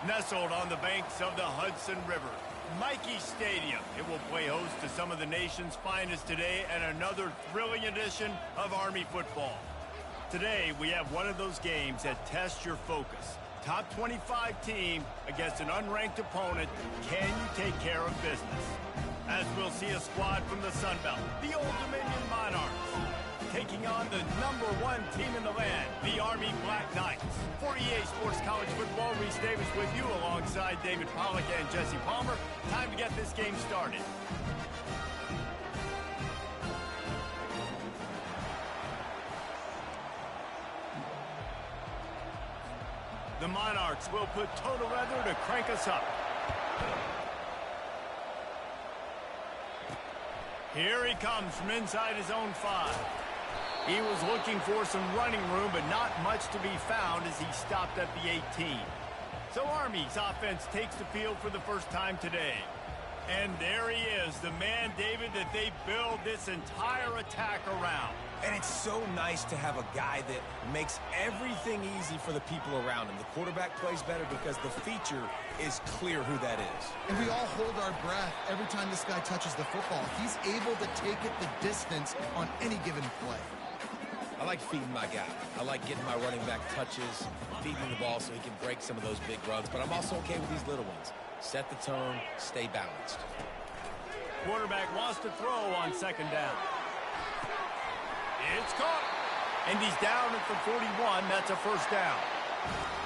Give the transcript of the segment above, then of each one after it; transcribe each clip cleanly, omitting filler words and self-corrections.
Nestled on the banks of the Hudson River, Michie Stadium. It will play host to some of the nation's finest today and another thrilling edition of Army football. Today, we have one of those games that tests your focus. Top 25 team against an unranked opponent. Can you take care of business? As we'll see a squad from the Sun Belt, the Old Dominion Monarchs, taking on the #1 team in the land, the Army Black Knights. For EA Sports College Football, Reese Davis with you alongside David Pollack and Jesse Palmer. Time to get this game started. The Monarchs will put total weather to crank us up. Here he comes from inside his own 5. He was looking for some running room, but not much to be found as he stopped at the 18. So Army's offense takes the field for the first time today. And there he is, the man, David, that they build this entire attack around. And it's so nice to have a guy that makes everything easy for the people around him. The quarterback plays better because the feature is clear who that is. And we all hold our breath every time this guy touches the football. He's able to take it the distance on any given play. I like feeding my guy. I like getting my running back touches, feeding the ball so he can break some of those big runs. But I'm also okay with these little ones. Set the tone, stay balanced. Quarterback wants to throw on second down. It's caught. And he's down at the 41. That's a first down.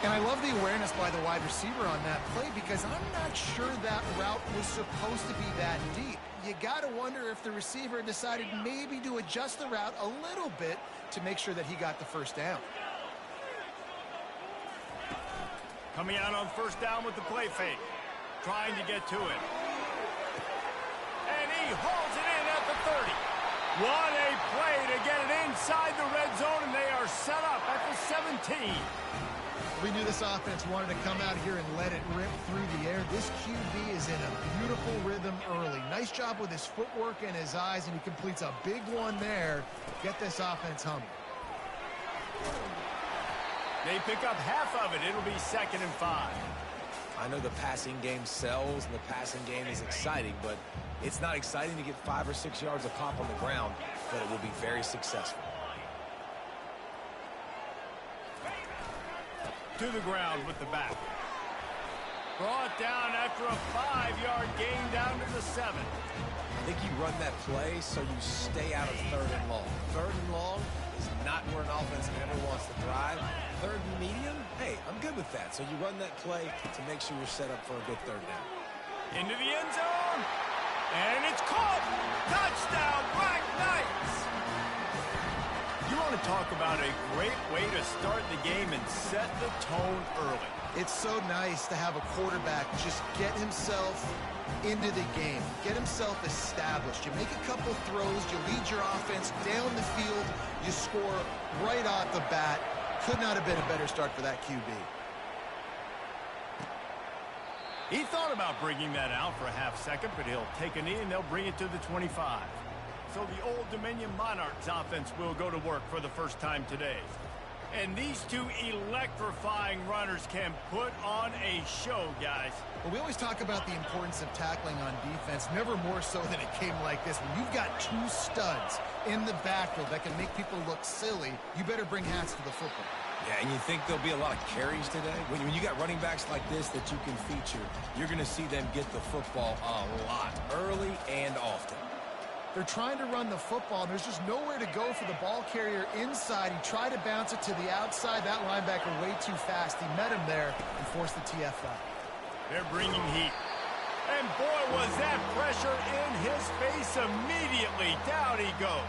And I love the awareness by the wide receiver on that play because I'm not sure that route was supposed to be that deep. You got to wonder if the receiver decided maybe to adjust the route a little bit to make sure that he got the first down. Coming out on first down with the play fake. Trying to get to it. And he hauls it in at the 30. What a play to get it inside the red zone, and they are set up at the 17. We knew this offense wanted to come out here and let it rip through the air. This QB is in a beautiful rhythm early. Nice job with his footwork and his eyes, and he completes a big one there. Get this offense humming. They pick up half of it. It'll be 2nd and 5. I know the passing game sells and the passing game is exciting, but it's not exciting to get 5 or 6 yards of pop on the ground, but it will be very successful. To the ground with the back. Brought down after a 5-yard gain down to the 7. I think you run that play so you stay out of 3rd and long. 3rd and long is not where an offense ever wants to thrive. 3rd and medium, hey, I'm good with that. So you run that play to make sure you're set up for a good 3rd down. Into the end zone. And it's caught. Touchdown, Black Knights. You want to talk about a great way to start the game and set the tone early. It's so nice to have a quarterback just get himself into the game, get himself established. You make a couple throws, you lead your offense down the field, you score right off the bat. Could not have been a better start for that QB. He thought about bringing that out for a half second, but he'll take a knee and they'll bring it to the 25. So the Old Dominion Monarchs offense will go to work for the first time today. And these two electrifying runners can put on a show, guys. Well, we always talk about the importance of tackling on defense, never more so than a game like this. When you've got 2 studs in the backfield that can make people look silly, you better bring hats to the football. Yeah, and you think there'll be a lot of carries today? When you got running backs like this that you can feature, you're going to see them get the football a lot, early and often. They're trying to run the football, and there's just nowhere to go for the ball carrier inside. He tried to bounce it to the outside. That linebacker way too fast. He met him there and forced the TFL. They're bringing heat. And boy, was that pressure in his face immediately. Down he goes.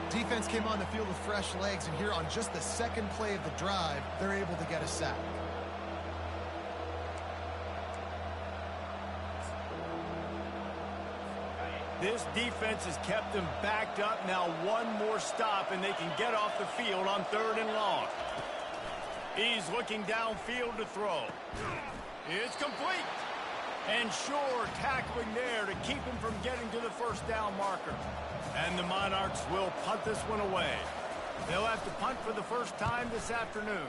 Defense came on the field with fresh legs, and here on just the 2nd play of the drive, they're able to get a sack. This defense has kept them backed up. Now one more stop, and they can get off the field on 3rd and long. He's looking downfield to throw. It's complete. And sure, tackling there to keep him from getting to the first down marker. And the Monarchs will punt this one away. They'll have to punt for the first time this afternoon.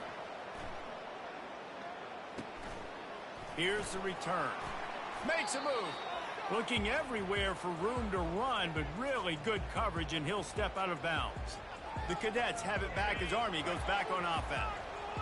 Here's the return. Makes a move. Looking everywhere for room to run, but really good coverage, and he'll step out of bounds. The Cadets have it back as Army goes back on offense.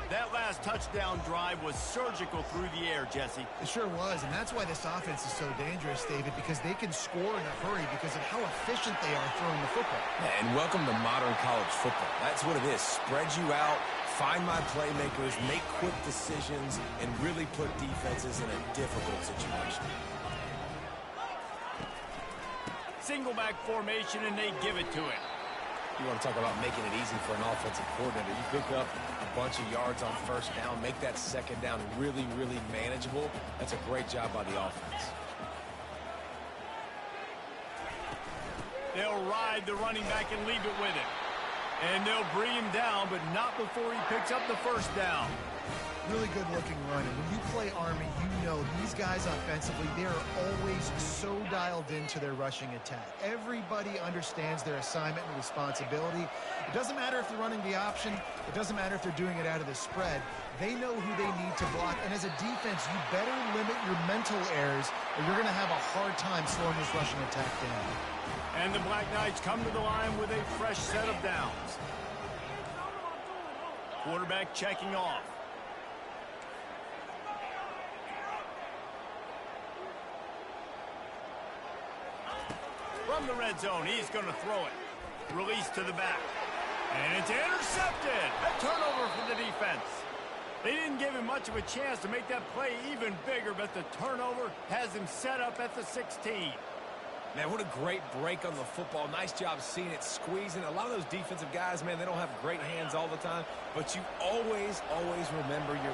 That last touchdown drive was surgical through the air, Jesse. It sure was, and that's why this offense is so dangerous, David, because they can score in a hurry because of how efficient they are throwing the football. Yeah, and welcome to modern college football. That's what it is. Spread you out, find my playmakers, make quick decisions, and really put defenses in a difficult situation. Single back formation, and they give it to him. You want to talk about making it easy for an offensive coordinator. You pick up a bunch of yards on first down, make that second down really, really manageable. That's a great job by the offense. They'll ride the running back and leave it with him. And they'll bring him down, but not before he picks up the first down. Really good-looking run. And when you play Army, you know these guys offensively, they are always so dialed into their rushing attack. Everybody understands their assignment and responsibility. It doesn't matter if they're running the option. It doesn't matter if they're doing it out of the spread. They know who they need to block. And as a defense, you better limit your mental errors, or you're going to have a hard time slowing this rushing attack down. And the Black Knights come to the line with a fresh set of downs. Quarterback checking off. From the red zone, he's going to throw it. Release to the back. And it's intercepted. A turnover for the defense. They didn't give him much of a chance to make that play even bigger, but the turnover has him set up at the 16. Man, what a great break on the football. Nice job seeing it squeezing. A lot of those defensive guys, man, they don't have great hands all the time, but you always, always remember your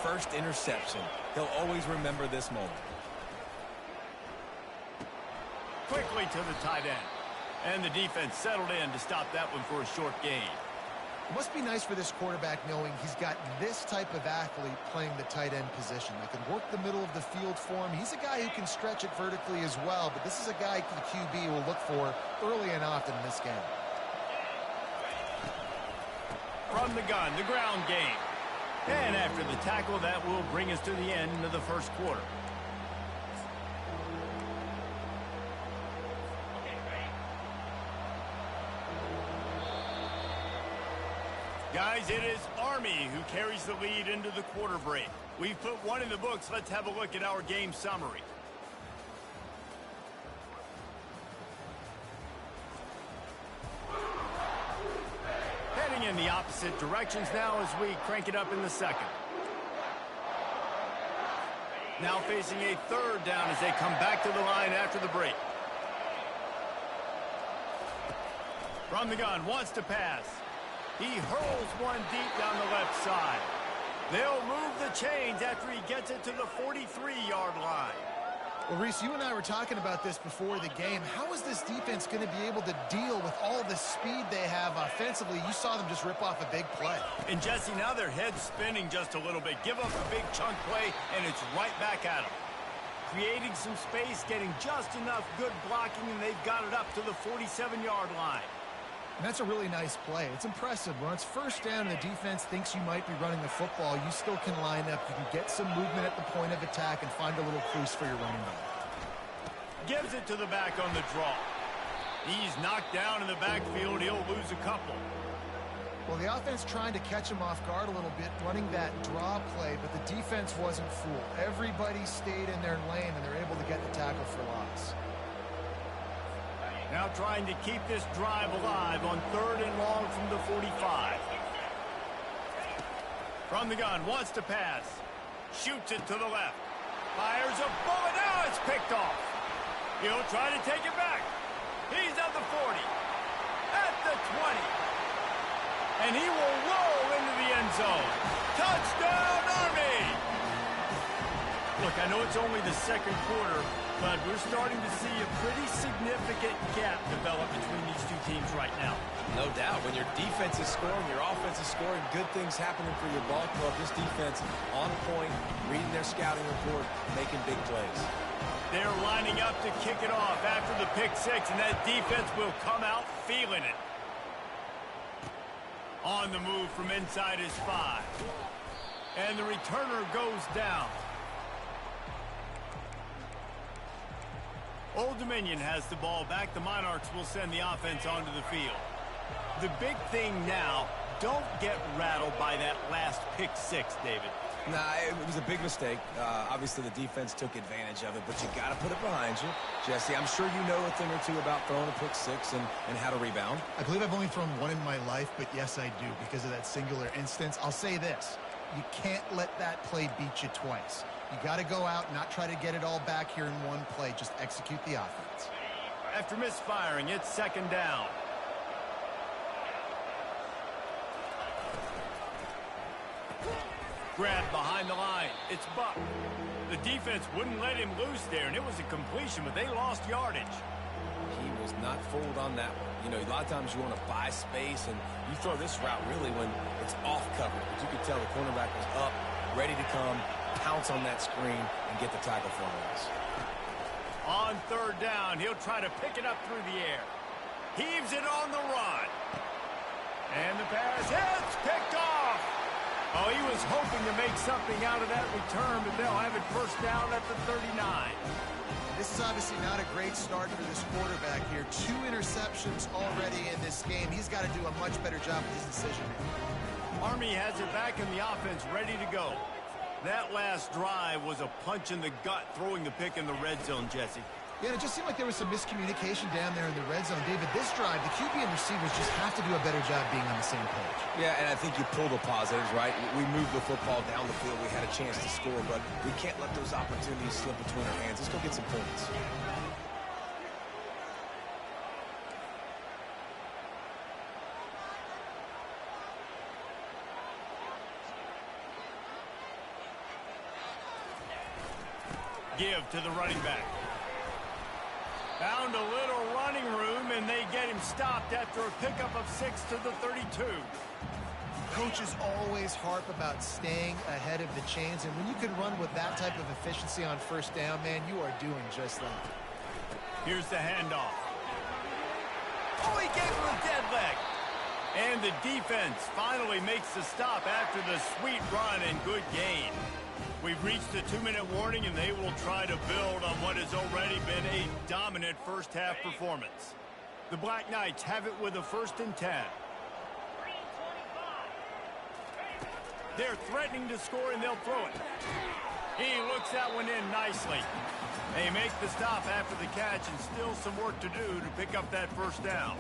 first interception. He'll always remember this moment. Quickly to the tight end. And the defense settled in to stop that one for a short gain. It must be nice for this quarterback knowing he's got this type of athlete playing the tight end position that can work the middle of the field for him. He's a guy who can stretch it vertically as well, but this is a guy the QB will look for early and often in this game. From the gun, the ground game. And after the tackle, that will bring us to the end of the first quarter. Guys, it is Army who carries the lead into the quarter break. We've put one in the books. Let's have a look at our game summary. Heading in the opposite directions now as we crank it up in the second. Now facing a third down as they come back to the line after the break. From the gun, wants to pass. He hurls one deep down the left side. They'll move the chains after he gets it to the 43-yard line. Well, Reese, you and I were talking about this before the game. How is this defense going to be able to deal with all the speed they have offensively? You saw them just rip off a big play. And, Jesse, now their head's spinning just a little bit. Give up a big chunk play, and it's right back at them. Creating some space, getting just enough good blocking, and they've got it up to the 47-yard line. And that's a really nice play. It's impressive. When it's first down and the defense thinks you might be running the football, you still can line up. You can get some movement at the point of attack and find a little crease for your running back. Gives it to the back on the draw. He's knocked down in the backfield. He'll lose a couple. Well, the offense trying to catch him off guard a little bit, running that draw play, but the defense wasn't fooled. Everybody stayed in their lane, and they're able to get the tackle for loss. Now trying to keep this drive alive on third and long from the 45. From the gun, wants to pass. Shoots it to the left. Fires a bullet. Now it's picked off. He'll try to take it back. He's at the 40. At the 20. And he will roll into the end zone. Touchdown, Army! Look, I know it's only the second quarter, but we're starting to see a pretty significant gap develop between these two teams right now. No doubt. When your defense is scoring, your offense is scoring, good things happening for your ball club. This defense on point, reading their scouting report, making big plays. They're lining up to kick it off after the pick six, and that defense will come out feeling it. On the move from inside his 5. And the returner goes down. Old Dominion has the ball back. The Monarchs will send the offense onto the field. The big thing now, don't get rattled by that last pick six, David. Nah, it was a big mistake. Obviously, the defense took advantage of it, but you got to put it behind you. Jesse, I'm sure you know a thing or two about throwing a pick six and how to rebound. I believe I've only thrown one in my life, but yes, I do because of that singular instance. I'll say this. You can't let that play beat you twice. You got to go out and not try to get it all back here in one play. Just execute the offense. After misfiring, it's second down. Grabbed behind the line. It's Buck. The defense wouldn't let him loose there, and it was a completion, but they lost yardage. He was not fooled on that one. You know, a lot of times you want to buy space, and you throw this route really when it's off coverage. But you could tell the cornerback was up, ready to come, pounce on that screen, and get the tackle for him. On third down, he'll try to pick it up through the air. Heaves it on the run. And the pass hits, picked off. Oh, he was hoping to make something out of that return, but they'll have it first down at the 39. This is obviously not a great start for this quarterback here. 2 interceptions already in this game. He's got to do a much better job with his decision-making. Army has it back in the offense, ready to go. That last drive was a punch in the gut, throwing the pick in the red zone, Jesse. Yeah, it just seemed like there was some miscommunication down there in the red zone. David, this drive, the QB and receivers just have to do a better job being on the same page. Yeah, and I think you pull the positives, right? We moved the football down the field. We had a chance to score, but we can't let those opportunities slip between our hands. Let's go get some points. Give to the running back. Found a little running room, and they get him stopped after a pickup of 6 to the 32. Coaches always harp about staying ahead of the chains, and when you can run with that type of efficiency on first down, man, you are doing just that. Here's the handoff. Oh, he gave him a dead leg. And the defense finally makes the stop after the sweet run and good gain. We've reached the 2-minute warning, and they will try to build on what has already been a dominant first-half performance. The Black Knights have it with a 1st and 10. They're threatening to score, and they'll throw it. He looks that one in nicely. They make the stop after the catch, and still some work to do to pick up that first down.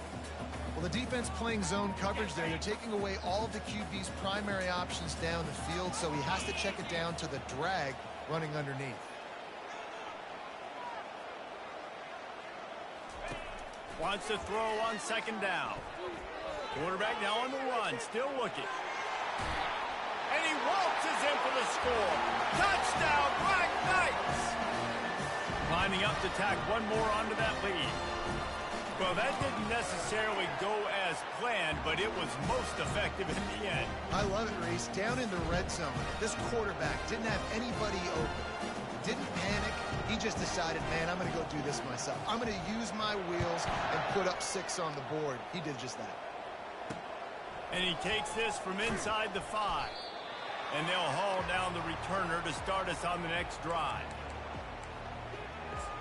Well, the defense playing zone coverage there. They're taking away all of the QB's primary options down the field, so he has to check it down to the drag running underneath. Wants to throw on 2nd down. Quarterback now on the run, still looking. And he waltzes in for the score. Touchdown, Black Knights! Lining up to tack one more onto that lead. Well, that didn't necessarily go as planned, but it was most effective in the end. I love it, Reese. Down in the red zone, this quarterback didn't have anybody open. Didn't panic. He just decided, man, I'm going to go do this myself. I'm going to use my wheels and put up 6 on the board. He did just that. And he takes this from inside the 5. And they'll haul down the returner to start us on the next drive.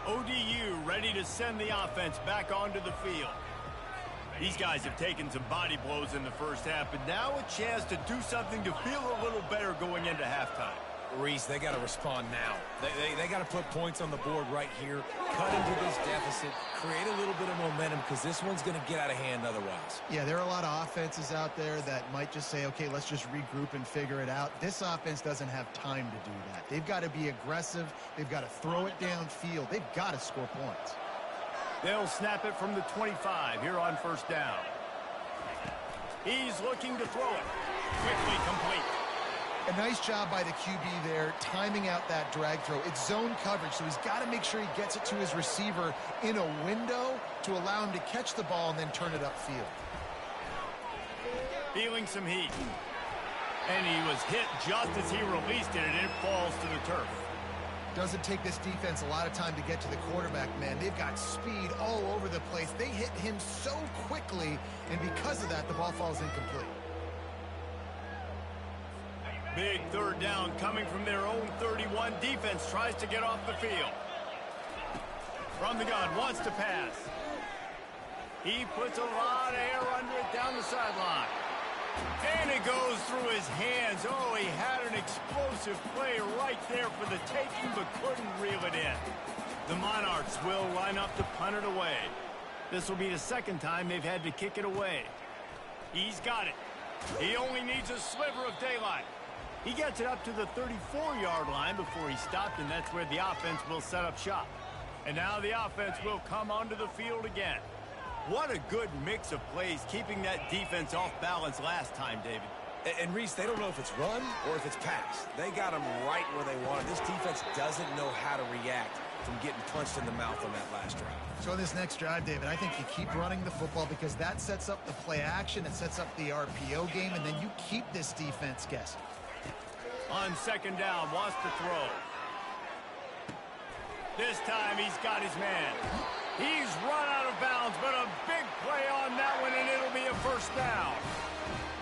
ODU ready to send the offense back onto the field. These guys have taken some body blows in the first half, but now a chance to do something to feel a little better going into halftime. Reese, they got to respond now. They got to put points on the board right here, cut into this deficit, create a little bit of momentum, because this one's going to get out of hand otherwise. Yeah, there are a lot of offenses out there that might just say, okay, let's just regroup and figure it out. This offense doesn't have time to do that. They've got to be aggressive. They've got to throw it downfield. They've got to score points. They'll snap it from the 25 here on 1st down. He's looking to throw it. Quickly complete. A nice job by the QB there, timing out that drag throw. It's zone coverage, so he's got to make sure he gets it to his receiver in a window to allow him to catch the ball and then turn it upfield. Feeling some heat. And he was hit just as he released it, and it falls to the turf. Doesn't take this defense a lot of time to get to the quarterback, man. They've got speed all over the place. They hit him so quickly, and because of that, the ball falls incomplete. Big third down coming from their own 31. Defense tries to get off the field. From the gun, wants to pass. He puts a lot of air under it down the sideline. And it goes through his hands. Oh, he had an explosive play right there for the taking, but couldn't reel it in. The Monarchs will line up to punt it away. This will be the second time they've had to kick it away. He's got it. He only needs a sliver of daylight. He gets it up to the 34-yard line before he stopped, and that's where the offense will set up shop. And now the offense will come onto the field again. What a good mix of plays, keeping that defense off balance last time, David. And Reese, they don't know if it's run or if it's pass. They got them right where they want it. This defense doesn't know how to react from getting punched in the mouth on that last drive. So in this next drive, David, I think you keep running the football because that sets up the play action, it sets up the RPO game, and then you keep this defense guessing. On second down, wants to throw. This time he's got his man. He's run out of bounds, but a big play on that one, and it'll be a first down.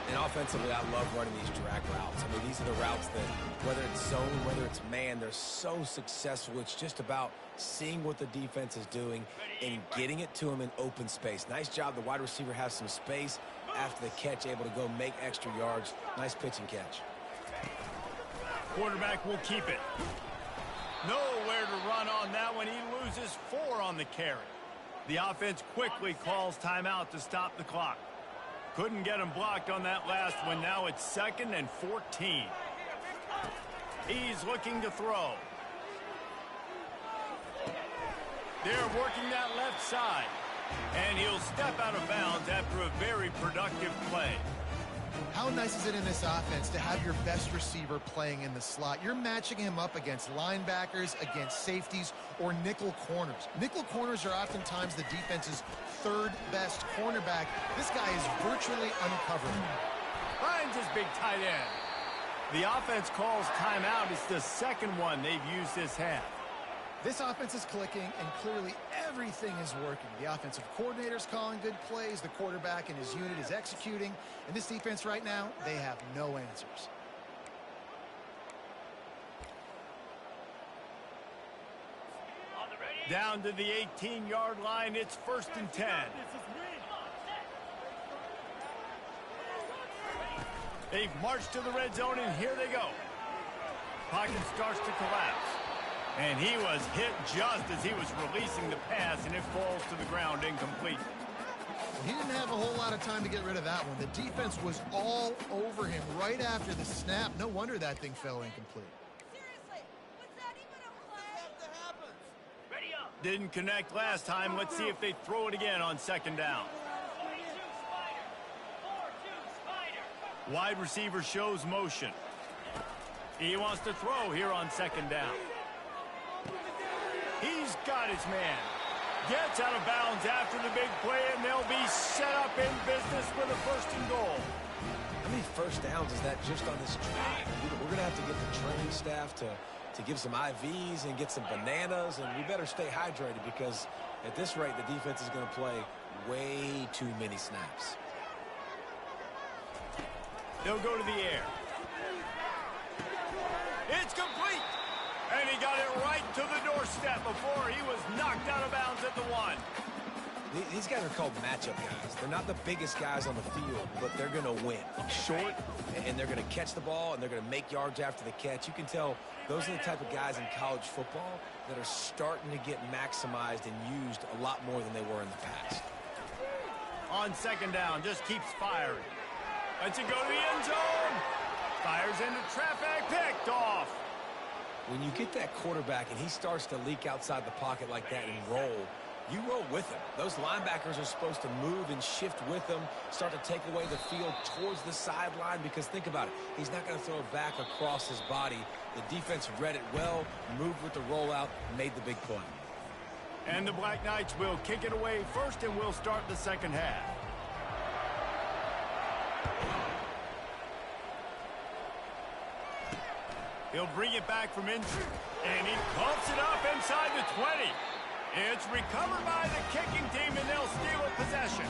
And offensively, I love running these drag routes. I mean, these are the routes that, whether it's zone, whether it's man, they're so successful. It's just about seeing what the defense is doing and getting it to them in open space. Nice job. The wide receiver has some space after the catch, able to go make extra yards. Nice pitch and catch. Quarterback will keep it. Nowhere to run on that one. He loses 4 on the carry. The offense quickly calls timeout to stop the clock. Couldn't get him blocked on that last one. Now it's 2nd and 14. He's looking to throw. They're working that left side. And he'll step out of bounds after a very productive play. How nice is it in this offense to have your best receiver playing in the slot? You're matching him up against linebackers, against safeties, or nickel corners. Nickel corners are oftentimes the defense's 3rd best cornerback. This guy is virtually uncovered. Finds his big tight end. The offense calls timeout. It's the 2nd one they've used this half. This offense is clicking, and clearly everything is working. The offensive coordinator's calling good plays. The quarterback and his unit is executing. And this defense right now, they have no answers. Down to the 18-yard line. It's 1st and 10. They've marched to the red zone, and here they go. Pocket starts to collapse. And he was hit just as he was releasing the pass, and it falls to the ground incomplete. Well, he didn't have a whole lot of time to get rid of that one. The defense was all over him right after the snap. No wonder that thing fell incomplete. Seriously, was that even a play? Ready up. Didn't connect last time. Let's see if they throw it again on 2nd down. Wide receiver shows motion. He wants to throw here on 2nd down. He's got his man. Gets out of bounds after the big play, and they'll be set up in business with a 1st and goal. How many first downs is that just on this drive? We're going to have to get the training staff to give some IVs and get some bananas, and we better stay hydrated because at this rate, the defense is going to play way too many snaps. They'll go to the air. It's complete. And he got it right to the doorstep before he was knocked out of bounds at the 1. These guys are called matchup guys. They're not the biggest guys on the field, but they're going to win. Short, and they're going to catch the ball, and they're going to make yards after the catch. You can tell those are the type of guys in college football that are starting to get maximized and used a lot more than they were in the past. On 2nd down, just keeps firing. Lets it go to the end zone. Fires into traffic, picked off. When you get that quarterback and he starts to leak outside the pocket like that and roll, you roll with him. Those linebackers are supposed to move and shift with him, start to take away the field towards the sideline because think about it. He's not going to throw it back across his body. The defense read it well, moved with the rollout, made the big play. And the Black Knights will kick it away first, and we'll start the 2nd half. He'll bring it back from injury, and he pumps it up inside the 20. It's recovered by the kicking team, and they'll steal a possession.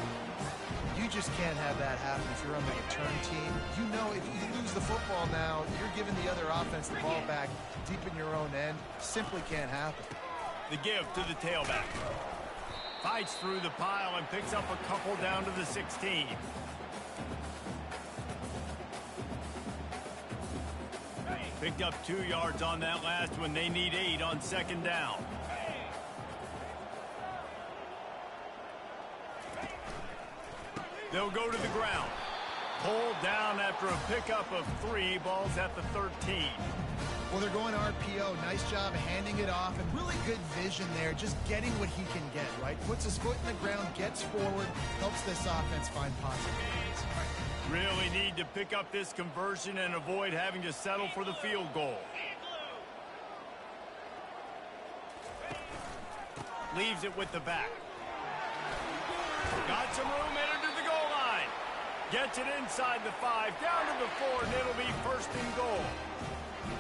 You You just can't have that happen if you're on the return team. You know if you lose the football now, you're giving the other offense the ball back deep in your own end. Simply can't happen. The give to the tailback. Fights through the pile and picks up a couple down to the 16. Picked up 2 yards on that last one. They need 8 on second down. They'll go to the ground. Pulled down after a pickup of 3. Ball's at the 13. Well, they're going RPO. Nice job handing it off, and really good vision there, just getting what he can get, right? Puts his foot in the ground, gets forward, helps this offense find possibilities. Really need to pick up this conversion and avoid having to settle for the field goal. Leaves it with the back. Got some room, entered to the goal line. Gets it inside the 5, down to the 4, and it'll be first and goal.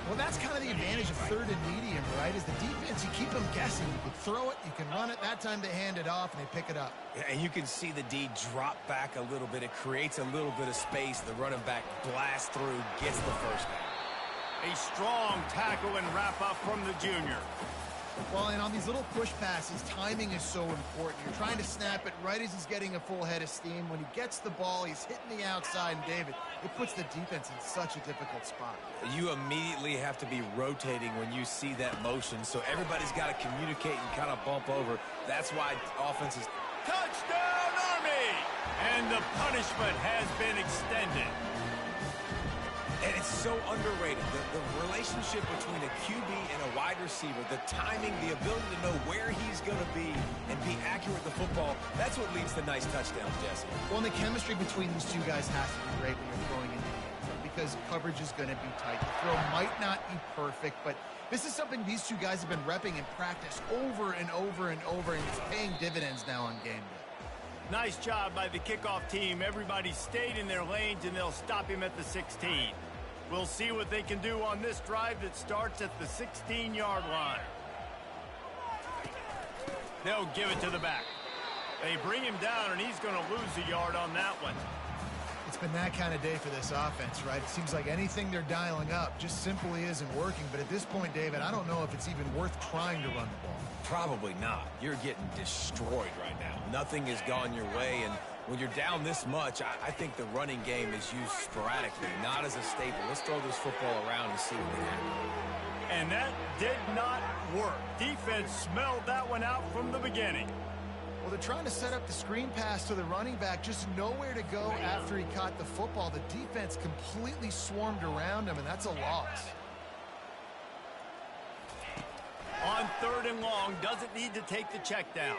Well, that's kind of the advantage of third and medium, right? Is the defense, you keep them guessing. You can throw it, you can run it. That time they hand it off, and they pick it up. And you can see the D drop back a little bit. It creates a little bit of space. The running back blasts through, gets the first down. A strong tackle and wrap up from the junior. Well, and on these little push passes, timing is so important. You're trying to snap it right as he's getting a full head of steam. When he gets the ball, he's hitting the outside, and David, it puts the defense in such a difficult spot. You immediately have to be rotating when you see that motion, so everybody's got to communicate and kind of bump over. That's why offenses... Touchdown, Army! And the punishment has been extended. And it's so underrated. The relationship between a QB and a wide receiver, the timing, the ability to know where he's going to be and be accurate with the football, that's what leads to nice touchdowns, Jesse. Well, and the chemistry between these two guys has to be great when you're throwing into the end zone because coverage is going to be tight. The throw might not be perfect, but this is something these two guys have been repping in practice over and over and over, and it's paying dividends now on game day. Nice job by the kickoff team. Everybody stayed in their lanes, and they'll stop him at the 16. We'll see what they can do on this drive that starts at the 16-yard line. They'll give it to the back. They bring him down, and he's going to lose a yard on that one. It's been that kind of day for this offense, right? It seems like anything they're dialing up just simply isn't working. But at this point, David, I don't know if it's even worth trying to run the ball. Probably not. You're getting destroyed right now. Nothing has gone your way, and when you're down this much, I think the running game is used sporadically, not as a staple. Let's throw this football around and see what we have. And that did not work. Defense smelled that one out from the beginning. Well, they're trying to set up the screen pass to the running back, just nowhere to go after he caught the football. The defense completely swarmed around him, and that's a loss. On third and long, doesn't need to take the check down.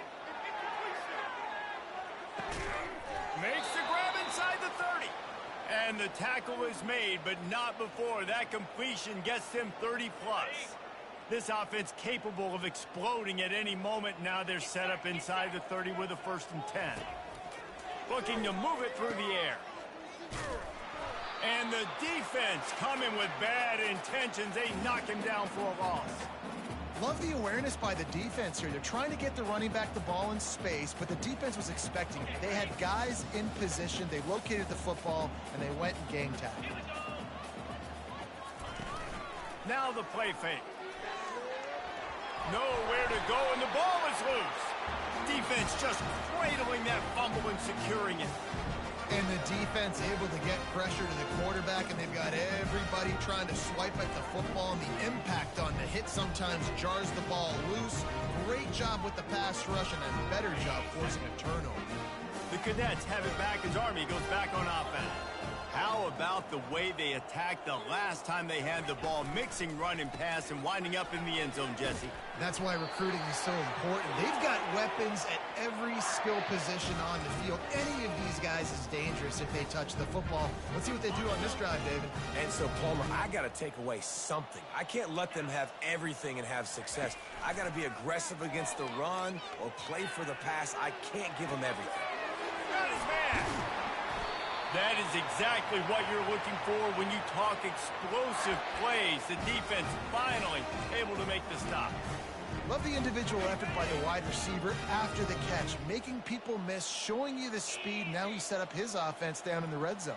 Makes the grab inside the 30. And the tackle is made, but not before that completion gets them 30+. This offense capable of exploding at any moment. Now they're set up inside the 30 with a 1st and 10. Looking to move it through the air. And the defense coming with bad intentions. They knock him down for a loss. Love the awareness by the defense here. They're trying to get the running back the ball in space, but the defense was expecting it. They had guys in position. They located the football, and they went and gang tacked. Now the play fake. Nowhere to go, and the ball is loose. Defense just cradling that fumble and securing it. And the defense able to get pressure to the quarterback, and they've got everybody trying to swipe at the football, and the impact on the hit sometimes jars the ball loose. Great job with the pass rush, and a better job forcing a turnover. The Cadets have it back as Army goes back on offense. How about the way they attacked the last time they had the ball, mixing run and pass and winding up in the end zone, Jesse? That's why recruiting is so important. They've got weapons at every skill position on the field. Any of these guys is dangerous if they touch the football. Let's see what they do on this drive, David. And so, Palmer, I got to take away something. I can't let them have everything and have success. I got to be aggressive against the run or play for the pass. I can't give them everything. Got his man. That is exactly what you're looking for when you talk explosive plays. The defense finally able to make the stop. Love the individual effort by the wide receiver after the catch, making people miss, showing you the speed. Now he set up his offense down in the red zone.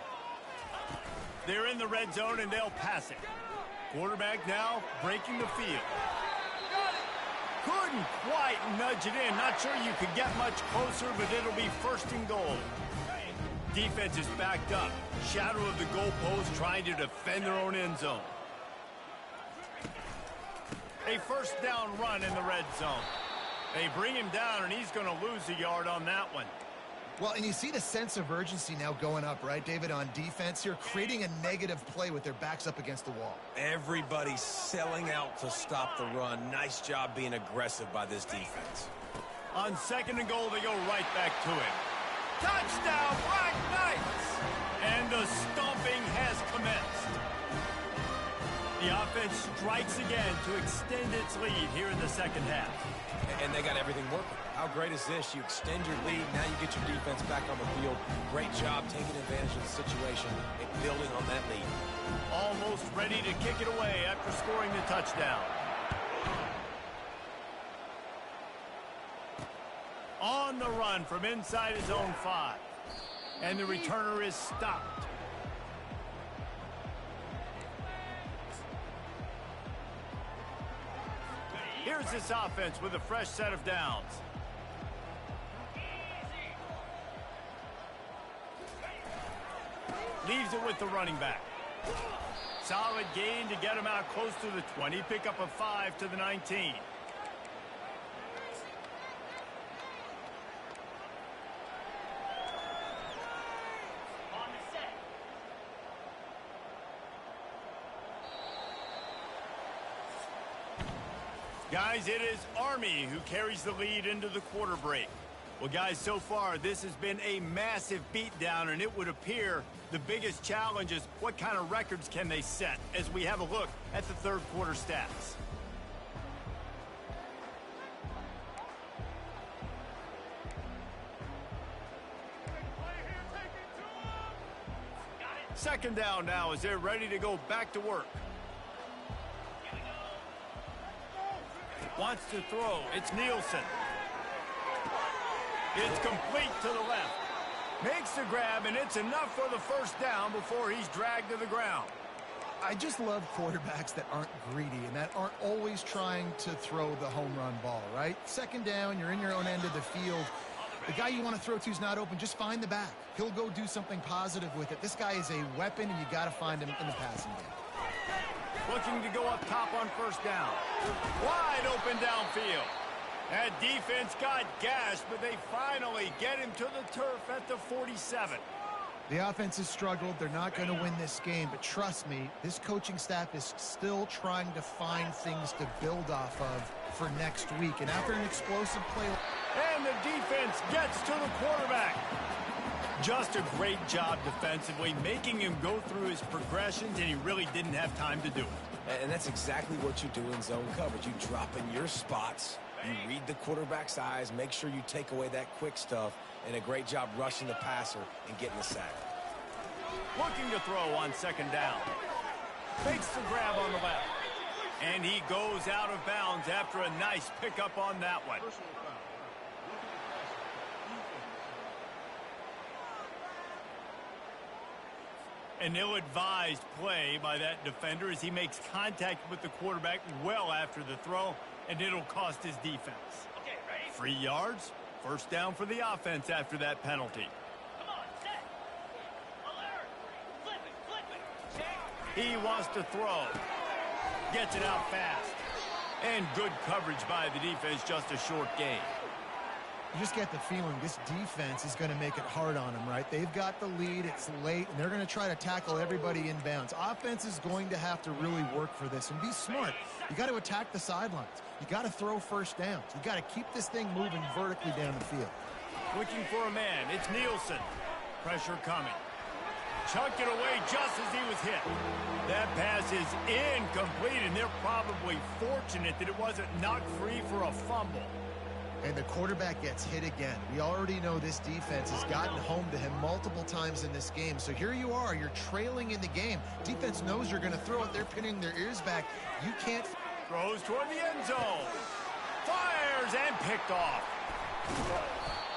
They're in the red zone, and they'll pass it. Quarterback now breaking the field. Couldn't quite nudge it in. Not sure you could get much closer, but it'll be 1st and goal. Defense is backed up. Shadow of the goalpost trying to defend their own end zone. A 1st down run in the red zone. They bring him down, and he's going to lose a yard on that one. Well, and you see the sense of urgency now going up, right, David, on defense here, creating a negative play with their backs up against the wall. Everybody's selling out to stop the run. Nice job being aggressive by this defense. On 2nd and goal, they go right back to him. Touchdown, Black Knights! And the stomping has commenced. The offense strikes again to extend its lead here in the 2nd half. And they got everything working. How great is this? You extend your lead, now you get your defense back on the field. Great job taking advantage of the situation and building on that lead. Almost ready to kick it away after scoring the touchdown. On the run from inside his own 5. And the returner is stopped. Here's this offense with a fresh set of downs. Leaves it with the running back. Solid gain to get him out close to the 20. Pick up a 5 to the 19. Guys, it is Army who carries the lead into the quarter break. Well, guys, so far, this has been a massive beatdown, and it would appear the biggest challenge is what kind of records can they set as we have a look at the 3rd quarter stats. Second down now as they're ready to go back to work. Wants to throw. It's Nielsen. It's complete to the left. Makes the grab, and it's enough for the 1st down before he's dragged to the ground. I just love quarterbacks that aren't greedy and that aren't always trying to throw the home run ball, right? 2nd down, you're in your own end of the field. The guy you want to throw to is not open. Just find the back. He'll go do something positive with it. This guy is a weapon, and you got to find him in the passing game. Looking to go up top on 1st down. Wide open downfield. That defense got gashed, but they finally get him to the turf at the 47. The offense has struggled. They're not going to win this game, but trust me, this coaching staff is still trying to find things to build off of for next week. And after an explosive play... And the defense gets to the quarterback. Just a great job defensively, making him go through his progressions, and he really didn't have time to do it. And that's exactly what you do in zone coverage. You drop in your spots, you read the quarterback's eyes, make sure you take away that quick stuff, and a great job rushing the passer and getting the sack. Looking to throw on 2nd down. Makes the grab on the left. And he goes out of bounds after a nice pickup on that one. An ill-advised play by that defender as he makes contact with the quarterback well after the throw, and it'll cost his defense. 3 yards, 1st down for the offense after that penalty. Come on, set. Alert. Flip it. He wants to throw. Gets it out fast. And good coverage by the defense, just a short gain. You just get the feeling this defense is going to make it hard on them, right? They've got the lead, it's late, and they're going to try to tackle everybody inbounds. Offense is going to have to really work for this and be smart. You got to attack the sidelines. You got to throw 1st downs. You got to keep this thing moving vertically down the field. Looking for a man. It's Nielsen. Pressure coming. Chucked it away just as he was hit. That pass is incomplete, and they're probably fortunate that it wasn't knocked free for a fumble. And the quarterback gets hit again. We already know this defense has gotten home to him multiple times in this game. So here you are, you're trailing in the game. Defense knows you're going to throw it. They're pinning their ears back. You can't. Throws toward the end zone. Fires and picked off.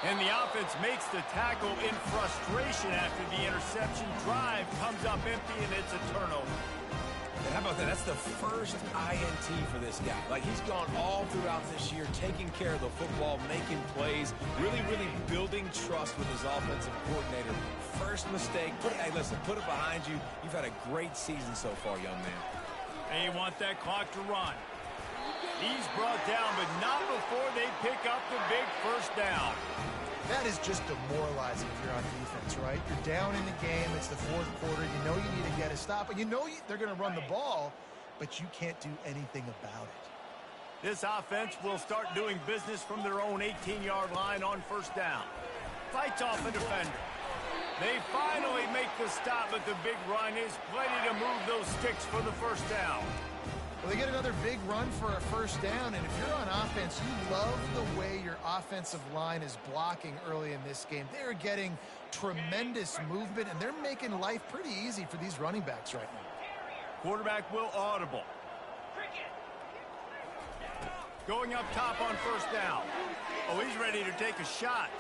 And the offense makes the tackle in frustration after the interception. Drive comes up empty, and it's a turnover. And how about that? That's the first INT for this guy. Like, he's gone all throughout this year, taking care of the football, making plays, really building trust with his offensive coordinator. First mistake. Hey, listen, put it behind you. You've had a great season so far, young man. They want that clock to run. He's brought down, but not before they pick up the big first down. That is just demoralizing if you're on defense, right? You're down in the game. It's the fourth quarter. You know you need to get a stop. And you know they're going to run the ball, but you can't do anything about it. This offense will start doing business from their own 18-yard line on first down. Fights off a defender. They finally make the stop, but the big run is plenty to move those sticks for the first down. Well, they get another big run for a first down, and if you're on offense, you love the way your offensive line is blocking early in this game. They're getting tremendous movement, and they're making life pretty easy for these running backs right now. Quarterback will audible. Going up top on first down. Oh, he's ready to take a shot.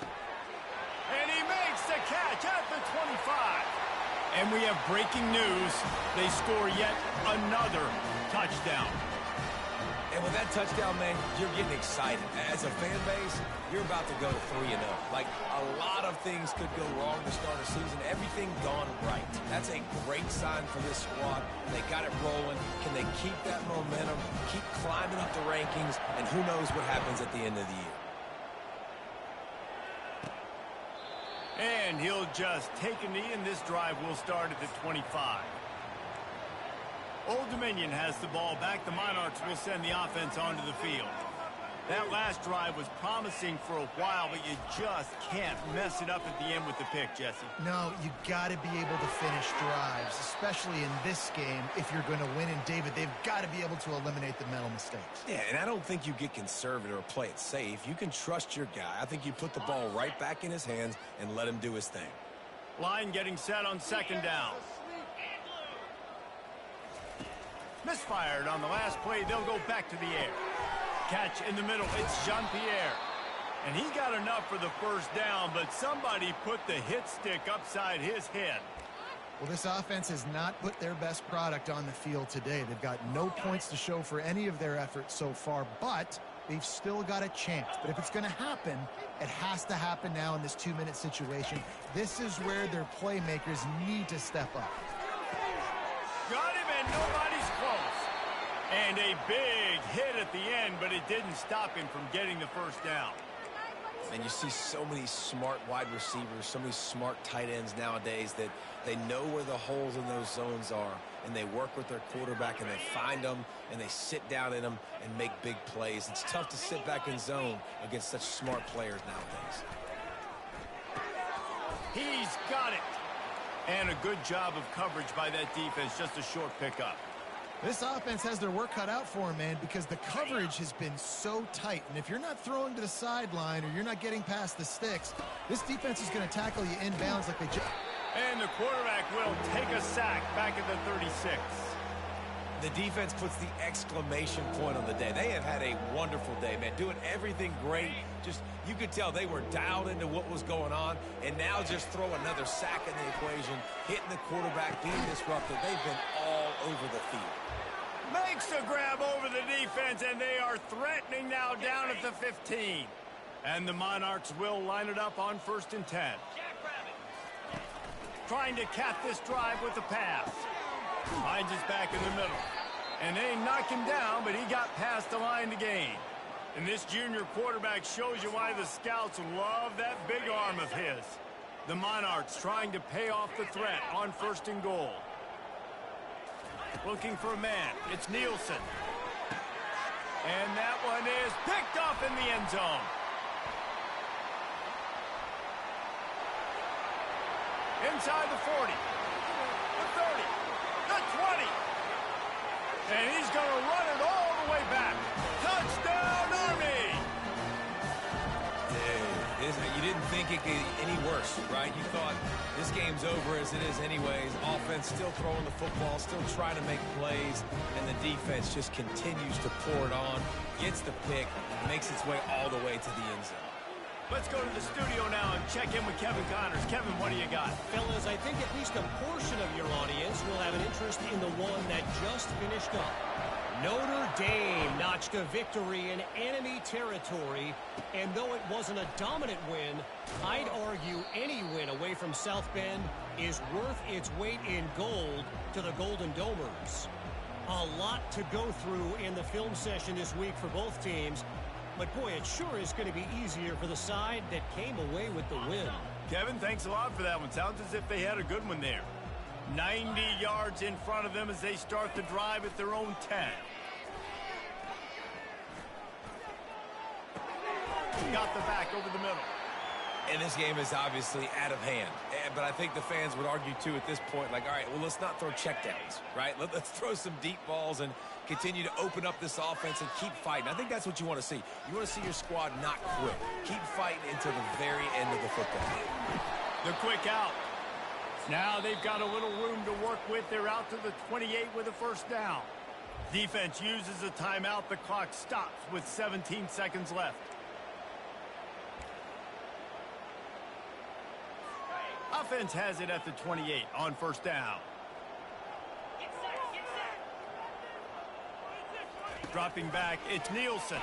And he makes the catch at the 25. And we have breaking news. They score yet another touchdown. And with that touchdown, man, you're getting excited. As a fan base, you're about to go to 3-0. Like, a lot of things could go wrong to start a season. Everything gone right. That's a great sign for this squad. They got it rolling. Can they keep that momentum, keep climbing up the rankings, and who knows what happens at the end of the year. And he'll just take a knee, and this drive will start at the 25. Old Dominion has the ball back. The Monarchs will send the offense onto the field. That last drive was promising for a while, but you just can't mess it up at the end with the pick, Jesse. No, you got to be able to finish drives, especially in this game. If you're going to win, and David, they've got to be able to eliminate the mental mistakes. Yeah, and I don't think you get conservative or play it safe. You can trust your guy. I think you put the ball right back in his hands and let him do his thing. Line getting set on second down. Misfired on the last play. They'll go back to the air. Catch in the middle. It's Jean-Pierre. And he got enough for the first down, but somebody put the hit stick upside his head. Well, this offense has not put their best product on the field today. They've got no points to show for any of their efforts so far, but they've still got a chance. But if it's going to happen, it has to happen now in this 2-minute situation. This is where their playmakers need to step up. Got him, and nobody's close. And a big hit at the end, but it didn't stop him from getting the first down. And you see so many smart wide receivers, so many smart tight ends nowadays that they know where the holes in those zones are, and they work with their quarterback, and they find them, and they sit down in them and make big plays. It's tough to sit back in zone against such smart players nowadays. He's got it. And a good job of coverage by that defense, just a short pickup. This offense has their work cut out for them, man, because the coverage has been so tight. And if you're not throwing to the sideline or you're not getting past the sticks, this defense is going to tackle you inbounds like they just... And the quarterback will take a sack back at the 36. The defense puts the exclamation point on the day. They have had a wonderful day, man, doing everything great. Just, you could tell they were dialed into what was going on, and now just throw another sack in the equation, hitting the quarterback, being disruptive. They've been all over the field. Makes a grab over the defense, and they are threatening now down at the 15. And the Monarchs will line it up on 1st and 10. Trying to cap this drive with the pass. Finds his back in the middle. And they knock him down, but he got past the line to gain. And this junior quarterback shows you why the scouts love that big arm of his. The Monarchs trying to pay off the threat on 1st and goal. Looking for a man. It's Nielsen. And that one is picked off in the end zone. Inside the 40. The 30. The 20. And he's going to run it all the way back. Touchdown, Army! Dude, you didn't think it make it any worse, right? You thought this game's over as it is anyways. Offense still throwing the football, still trying to make plays, and the defense just continues to pour it on, gets the pick, makes its way all the way to the end zone. Let's go to the studio now and check in with Kevin Connors. Kevin, what do you got? Fellas, I think at least a portion of your audience will have an interest in the one that just finished up. Notre Dame notched a victory in enemy territory, and though it wasn't a dominant win, I'd argue any win away from South Bend is worth its weight in gold to the Golden Domers. A lot to go through in the film session this week for both teams, but boy, it sure is going to be easier for the side that came away with the win. Kevin, thanks a lot for that one. Sounds as if they had a good one there. 90 yards in front of them as they start the drive at their own 10. Got the back over the middle. And this game is obviously out of hand. But I think the fans would argue, too, at this point, like, all right, well, let's not throw checkdowns, right? Let's throw some deep balls and continue to open up this offense and keep fighting. I think that's what you want to see. You want to see your squad not quit. Keep fighting until the very end of the football game. The quick out. Now they've got a little room to work with. They're out to the 28 with a first down. Defense uses a timeout. The clock stops with 17 seconds left. Offense has it at the 28 on first down. Dropping back, it's Nielsen.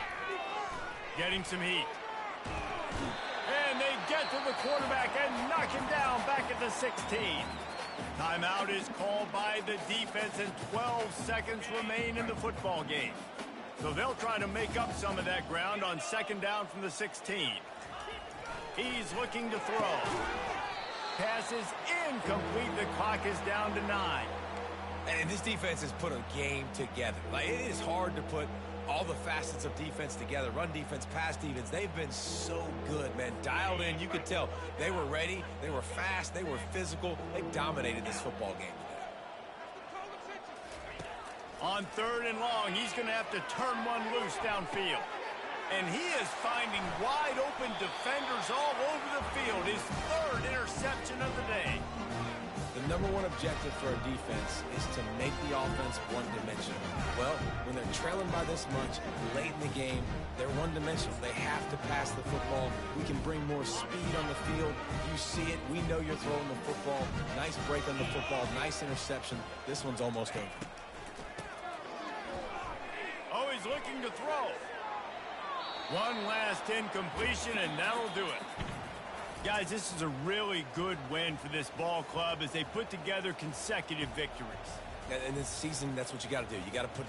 Getting some heat. And they get to the quarterback and knock him down back at the 16. Timeout is called by the defense and 12 seconds remain in the football game. So they'll try to make up some of that ground on second down from the 16. He's looking to throw. Pass is incomplete. The clock is down to 9. And this defense has put a game together. Like, it is hard to put all the facets of defense together. Run defense, pass defense. They've been so good, man. Dialed in. You could tell they were ready. They were fast. They were physical. They dominated this football game today. On third and long, he's going to have to turn one loose downfield. And he is finding wide open defenders all over the field. His third interception of the day. The number one objective for a defense is to make the offense one-dimensional. Well, when they're trailing by this much late in the game, they're one-dimensional. They have to pass the football. We can bring more speed on the field. You see it. We know you're throwing the football. Nice break on the football. Nice interception. This one's almost over. Oh, he's looking to throw. One last incompletion, and that'll do it. Guys, this is a really good win for this ball club as they put together consecutive victories. And this season, that's what you got to do. You got to put